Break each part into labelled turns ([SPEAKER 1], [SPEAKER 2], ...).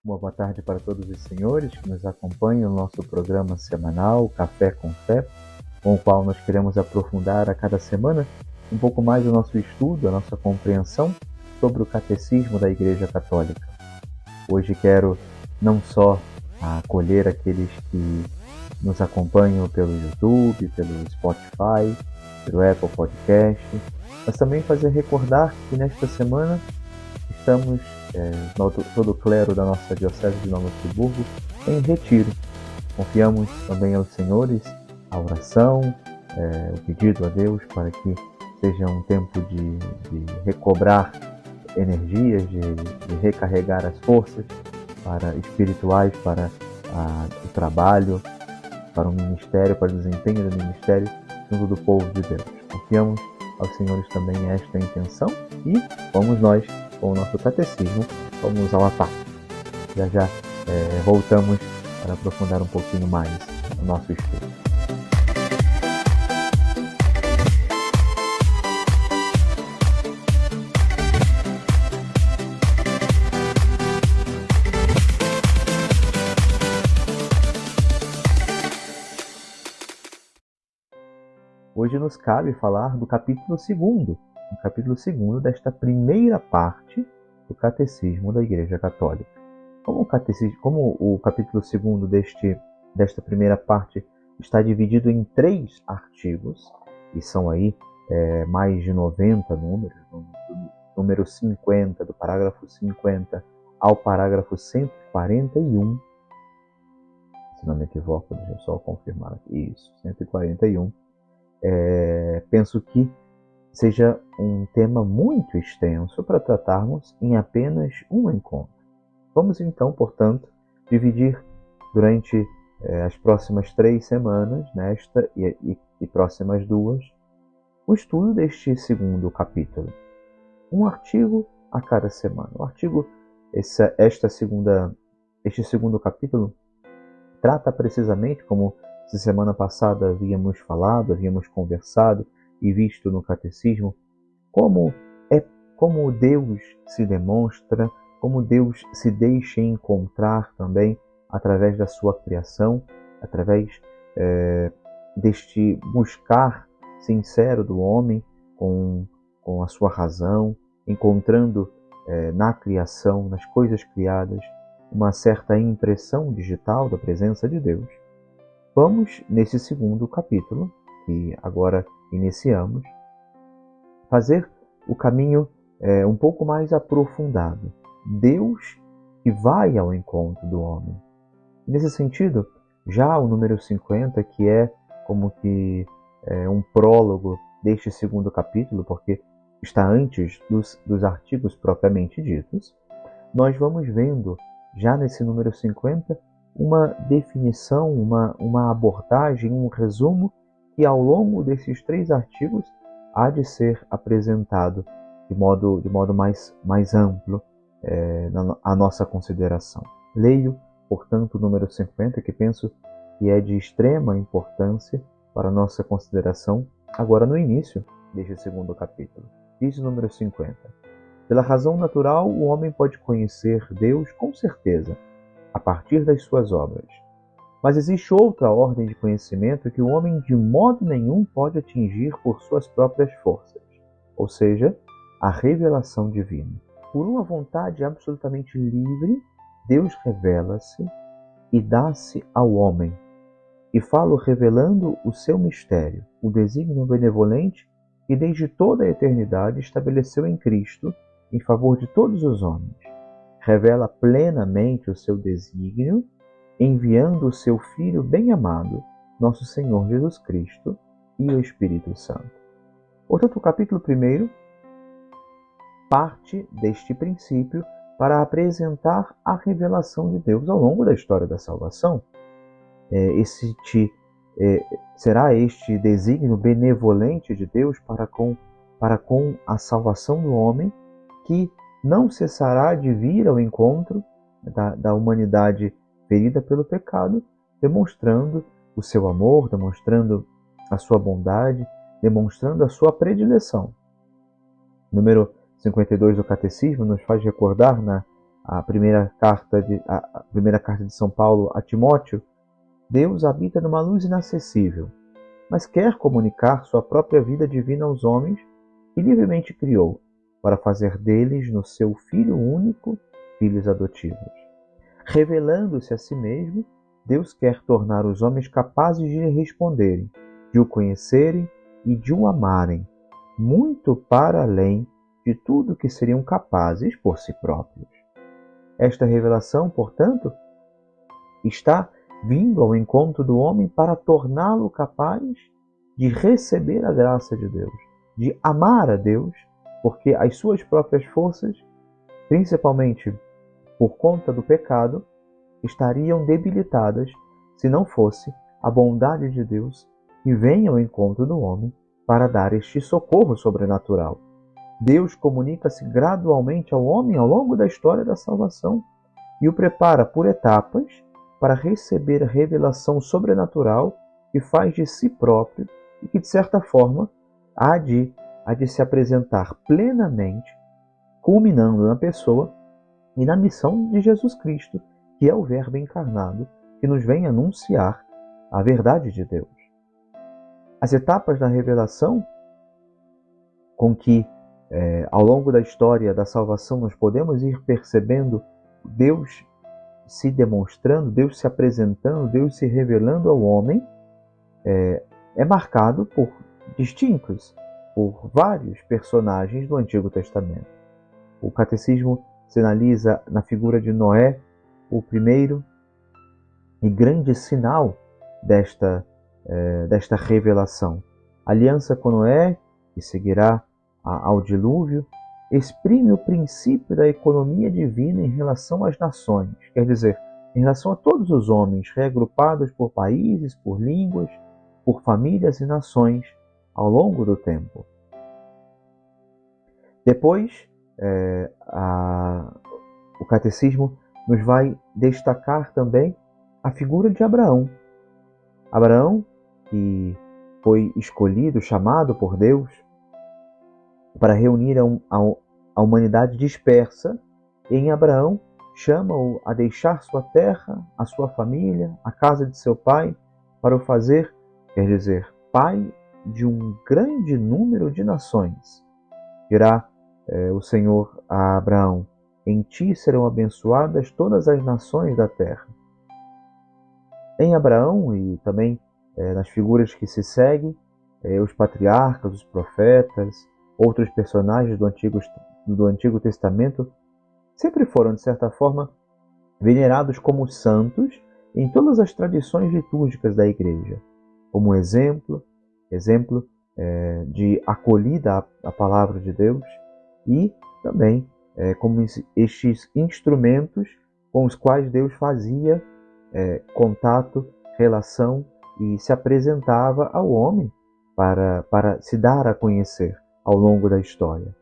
[SPEAKER 1] Uma boa tarde para todos os senhores que nos acompanham no nosso programa semanal Café com Fé, com o qual nós queremos aprofundar a cada semana um pouco mais o nosso estudo, a nossa compreensão sobre o Catecismo da Igreja Católica. Hoje quero não só acolher aqueles que nos acompanham pelo YouTube, pelo Spotify, pelo Apple Podcast, mas também fazer recordar que nesta semana estamos, todo o clero da nossa Diocese de Nova Friburgo, em retiro. Confiamos também aos senhores a oração, o pedido a Deus para que seja um tempo de recobrar energias, de recarregar as forças espirituais para o trabalho, para o ministério, para o desempenho do ministério junto do povo de Deus. Confiamos aos senhores também esta intenção e vamos nós com o nosso catecismo, vamos ao ataque. Já voltamos para aprofundar um pouquinho mais o nosso estudo. Hoje nos cabe falar do capítulo 2 desta primeira parte do Catecismo da Igreja Católica. Como o capítulo 2 desta primeira parte está dividido em 3 artigos, e são aí mais de 90 números, do número 50, do parágrafo 50 ao parágrafo 141, se não me equivoco, deixa eu só confirmar aqui, isso, 141, penso que seja um tema muito extenso para tratarmos em apenas um encontro. Vamos então, portanto, dividir durante as próximas 3 semanas, nesta e próximas 2, o estudo deste segundo capítulo. Um artigo a cada semana. Este segundo capítulo trata precisamente, como se semana passada havíamos conversado e visto no Catecismo, como Deus se demonstra, como Deus se deixa encontrar também através da sua criação, através deste buscar sincero do homem com a sua razão, encontrando na criação, nas coisas criadas, uma certa impressão digital da presença de Deus. Vamos, nesse segundo capítulo, que agora iniciamos, fazer o caminho um pouco mais aprofundado. Deus que vai ao encontro do homem. Nesse sentido, já o número 50, que é como que um prólogo deste segundo capítulo, porque está antes dos artigos propriamente ditos, nós vamos vendo, já nesse número 50, uma definição, uma abordagem, um resumo que ao longo desses 3 artigos há de ser apresentado de modo mais amplo à nossa consideração. Leio, portanto, o número 50, que penso que é de extrema importância para a nossa consideração agora no início deste segundo capítulo. Diz o número 50. Pela razão natural, o homem pode conhecer Deus com certeza, a partir das suas obras. Mas existe outra ordem de conhecimento que o homem de modo nenhum pode atingir por suas próprias forças, ou seja, a revelação divina. Por uma vontade absolutamente livre, Deus revela-se e dá-se ao homem, e fala revelando o seu mistério, o desígnio benevolente que desde toda a eternidade estabeleceu em Cristo em favor de todos os homens. Revela plenamente o seu desígnio, enviando o seu Filho bem-amado, nosso Senhor Jesus Cristo, e o Espírito Santo. Portanto, o capítulo 1 parte deste princípio para apresentar a revelação de Deus ao longo da história da salvação. Será este desígnio benevolente de Deus para com a salvação do homem, que não cessará de vir ao encontro da humanidade ferida pelo pecado, demonstrando o seu amor, demonstrando a sua bondade, demonstrando a sua predileção. Número 52 do Catecismo nos faz recordar a primeira carta de São Paulo a Timóteo: Deus habita numa luz inacessível, mas quer comunicar sua própria vida divina aos homens que livremente criou, para fazer deles, no seu Filho único, filhos adotivos. Revelando-se a si mesmo, Deus quer tornar os homens capazes de lhe responderem, de o conhecerem e de o amarem, muito para além de tudo que seriam capazes por si próprios. Esta revelação, portanto, está vindo ao encontro do homem para torná-lo capaz de receber a graça de Deus, de amar a Deus, porque as suas próprias forças, principalmente por conta do pecado, estariam debilitadas se não fosse a bondade de Deus que vem ao encontro do homem para dar este socorro sobrenatural. Deus comunica-se gradualmente ao homem ao longo da história da salvação e o prepara por etapas para receber a revelação sobrenatural que faz de si próprio e que, de certa forma, há de se apresentar plenamente, culminando na pessoa e na missão de Jesus Cristo, que é o Verbo encarnado, que nos vem anunciar a verdade de Deus. As etapas da revelação com que, ao longo da história da salvação, nós podemos ir percebendo Deus se demonstrando, Deus se apresentando, Deus se revelando ao homem, é marcado por vários personagens do Antigo Testamento. O Catecismo sinaliza na figura de Noé o primeiro e grande sinal desta revelação. A aliança com Noé, que seguirá ao dilúvio, exprime o princípio da economia divina em relação às nações, quer dizer, em relação a todos os homens, reagrupados por países, por línguas, por famílias e nações ao longo do tempo. Depois, o Catecismo nos vai destacar também a figura de Abraão. Abraão, que foi escolhido, chamado por Deus para reunir a humanidade dispersa. Em Abraão, chama-o a deixar sua terra, a sua família, a casa de seu pai, para o fazer, quer dizer, pai de um grande número de nações. Dirá o Senhor a Abraão: em ti serão abençoadas todas as nações da terra. Em Abraão e também nas figuras que se seguem, os patriarcas, os profetas, outros personagens do Antigo Testamento sempre foram, de certa forma, venerados como santos em todas as tradições litúrgicas da Igreja, como exemplo de acolhida à palavra de Deus e também como estes instrumentos com os quais Deus fazia contato, relação e se apresentava ao homem para se dar a conhecer ao longo da história.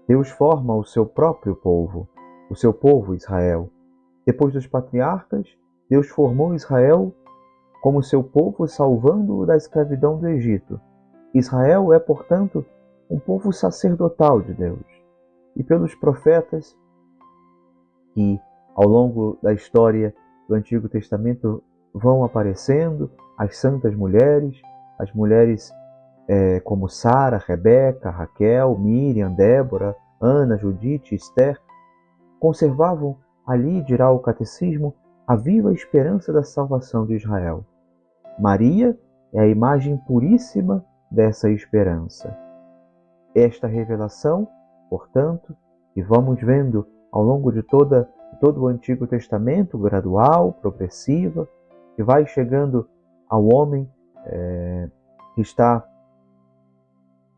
[SPEAKER 1] Deus forma o seu próprio povo, o seu povo Israel. Depois dos patriarcas, Deus formou Israel como seu povo, salvando-o da escravidão do Egito. Israel é, portanto, um povo sacerdotal de Deus. E pelos profetas, que ao longo da história do Antigo Testamento vão aparecendo, as santas mulheres, as mulheres como Sara, Rebeca, Raquel, Miriam, Débora, Ana, Judite, Esther, conservavam ali, dirá o Catecismo, a viva esperança da salvação de Israel. Maria é a imagem puríssima dessa esperança. Esta revelação, portanto, que vamos vendo ao longo de todo o Antigo Testamento, gradual, progressiva, que vai chegando ao homem que está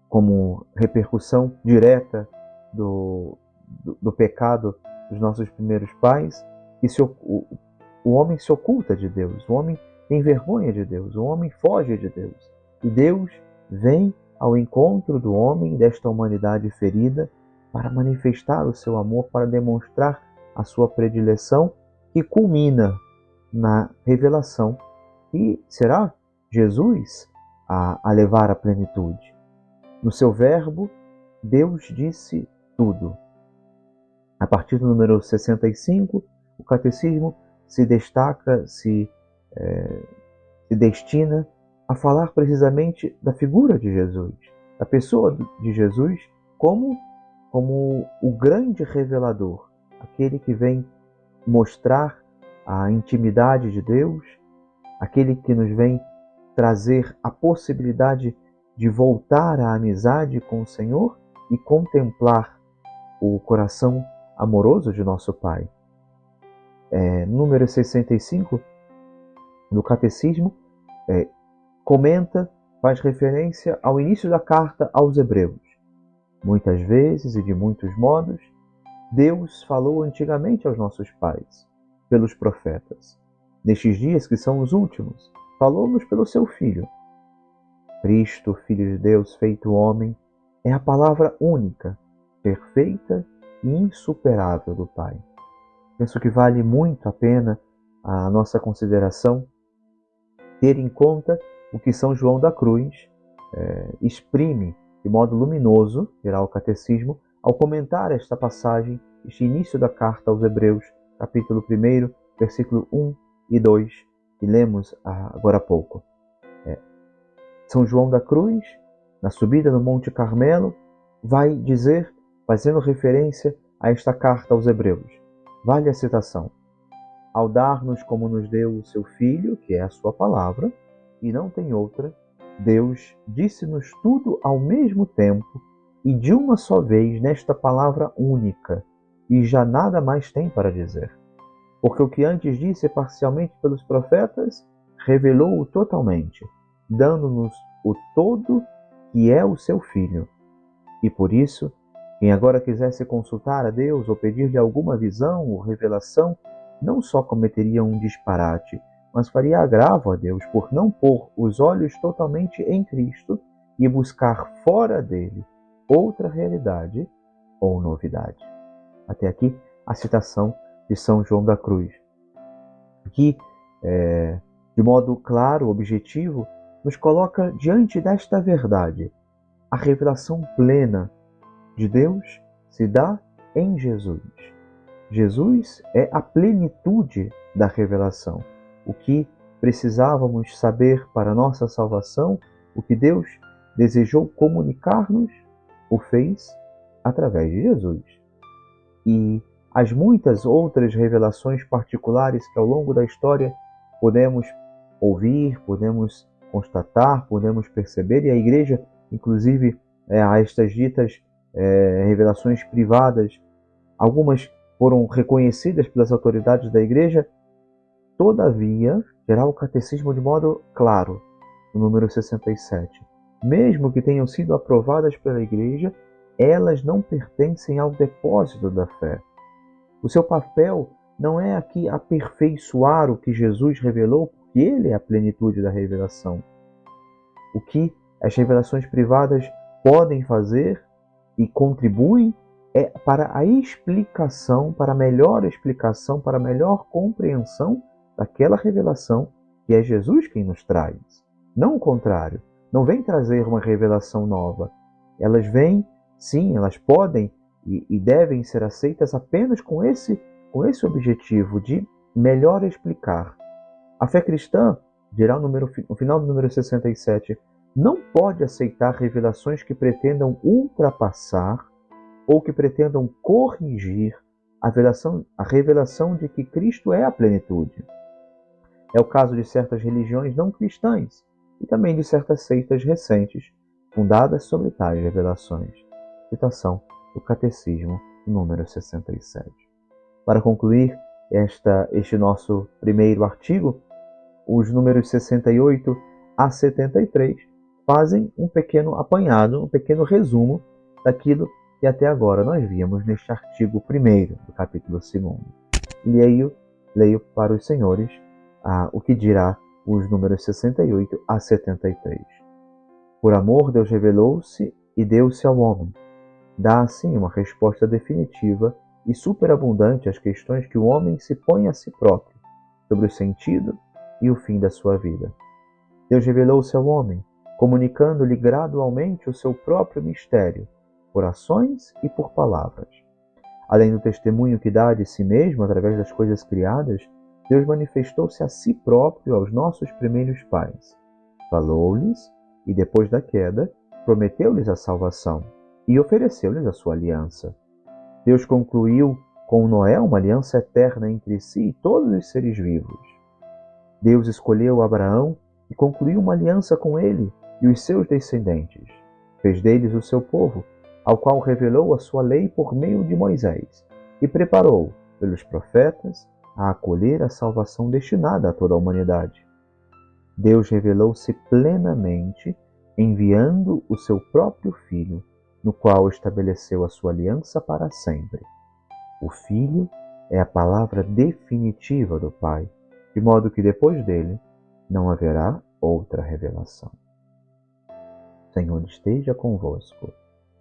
[SPEAKER 1] como repercussão direta do pecado dos nossos primeiros pais, e o homem se oculta de Deus, o homem tem vergonha de Deus, o homem foge de Deus. E Deus vem ao encontro do homem, desta humanidade ferida, para manifestar o seu amor, para demonstrar a sua predileção, que culmina na revelação, e será Jesus a levar à plenitude. No seu verbo, Deus disse tudo. A partir do número 65, o catecismo se destaca, se destina a falar precisamente da figura de Jesus, da pessoa de Jesus como o grande revelador, aquele que vem mostrar a intimidade de Deus, aquele que nos vem trazer a possibilidade de voltar à amizade com o Senhor e contemplar o coração amoroso de nosso Pai. Número 65 do Catecismo comenta, faz referência ao início da carta aos Hebreus. Muitas vezes e de muitos modos, Deus falou antigamente aos nossos pais, pelos profetas. Nestes dias que são os últimos, falou-nos pelo seu Filho. Cristo, Filho de Deus feito homem, é a palavra única, perfeita e insuperável do Pai. Penso que vale muito a pena a nossa consideração ter em conta o que São João da Cruz exprime de modo luminoso, dirá o Catecismo, ao comentar esta passagem, este início da carta aos Hebreus, capítulo 1, versículo 1 e 2, que lemos agora há pouco. São João da Cruz, na subida no Monte Carmelo, vai dizer, fazendo referência a esta carta aos Hebreus. Vale a citação. Ao dar-nos como nos deu o seu Filho, que é a sua palavra, e não tem outra, Deus disse-nos tudo ao mesmo tempo e de uma só vez nesta palavra única, e já nada mais tem para dizer. Porque o que antes disse parcialmente pelos profetas, revelou-o totalmente, dando-nos o todo que é o seu Filho. E por isso, quem agora quisesse consultar a Deus ou pedir-lhe alguma visão ou revelação, não só cometeria um disparate, mas faria agravo a Deus por não pôr os olhos totalmente em Cristo e buscar fora dele outra realidade ou novidade. Até aqui a citação de São João da Cruz, que, de modo claro, objetivo, nos coloca diante desta verdade. A revelação plena de Deus se dá em Jesus. Jesus é a plenitude da revelação. O que precisávamos saber para a nossa salvação, o que Deus desejou comunicar-nos, o fez através de Jesus. E as muitas outras revelações particulares que ao longo da história podemos ouvir, podemos constatar, podemos perceber, e a Igreja, inclusive, a estas ditas revelações privadas, algumas foram reconhecidas pelas autoridades da Igreja. Todavia, dirá o Catecismo de modo claro, no número 67, mesmo que tenham sido aprovadas pela Igreja, elas não pertencem ao depósito da fé. O seu papel não é aqui aperfeiçoar o que Jesus revelou, porque Ele é a plenitude da revelação. O que as revelações privadas podem fazer e contribuem é para a explicação, para a melhor explicação, para a melhor compreensão daquela revelação que é Jesus quem nos traz. Não o contrário. Não vem trazer uma revelação nova. Elas vêm, sim, elas podem e devem ser aceitas apenas com esse objetivo de melhor explicar. A fé cristã, dirá no final do número 67, não pode aceitar revelações que pretendam ultrapassar ou que pretendam corrigir a revelação de que Cristo é a plenitude. É o caso de certas religiões não cristãs e também de certas seitas recentes, fundadas sobre tais revelações. Citação do Catecismo, número 67. Para concluir este nosso primeiro artigo, os números 68 a 73 fazem um pequeno apanhado, um pequeno resumo daquilo que até agora nós víamos neste artigo 1º do capítulo 2º. Leio para os senhores o que dirá os números 68 a 73. Por amor, Deus revelou-se e deu-se ao homem. Dá assim uma resposta definitiva e superabundante às questões que o homem se põe a si próprio sobre o sentido e o fim da sua vida. Deus revelou-se ao homem comunicando-lhe gradualmente o seu próprio mistério, por ações e por palavras. Além do testemunho que dá de si mesmo através das coisas criadas, Deus manifestou-se a si próprio aos nossos primeiros pais. Falou-lhes e, depois da queda, prometeu-lhes a salvação e ofereceu-lhes a sua aliança. Deus concluiu com Noé uma aliança eterna entre si e todos os seres vivos. Deus escolheu Abraão e concluiu uma aliança com ele e os seus descendentes. Fez deles o seu povo, ao qual revelou a sua lei por meio de Moisés, e preparou, pelos profetas, a acolher a salvação destinada a toda a humanidade. Deus revelou-se plenamente, enviando o seu próprio Filho, no qual estabeleceu a sua aliança para sempre. O Filho é a palavra definitiva do Pai, de modo que depois dele não haverá outra revelação. O Senhor esteja convosco.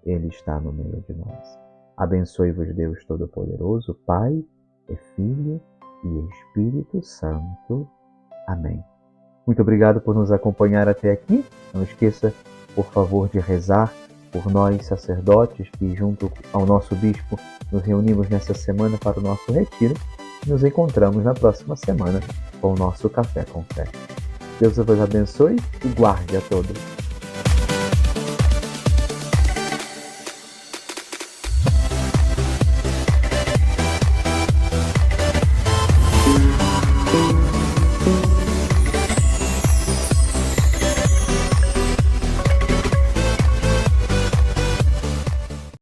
[SPEAKER 1] Ele está no meio de nós. Abençoe-vos Deus Todo-Poderoso, Pai e Filho e Espírito Santo. Amém. Muito obrigado por nos acompanhar até aqui. Não esqueça, por favor, de rezar por nós, sacerdotes, que junto ao nosso bispo nos reunimos nessa semana para o nosso retiro. Nos encontramos na próxima semana com o nosso Café com Fé. Deus vos abençoe e guarde a todos.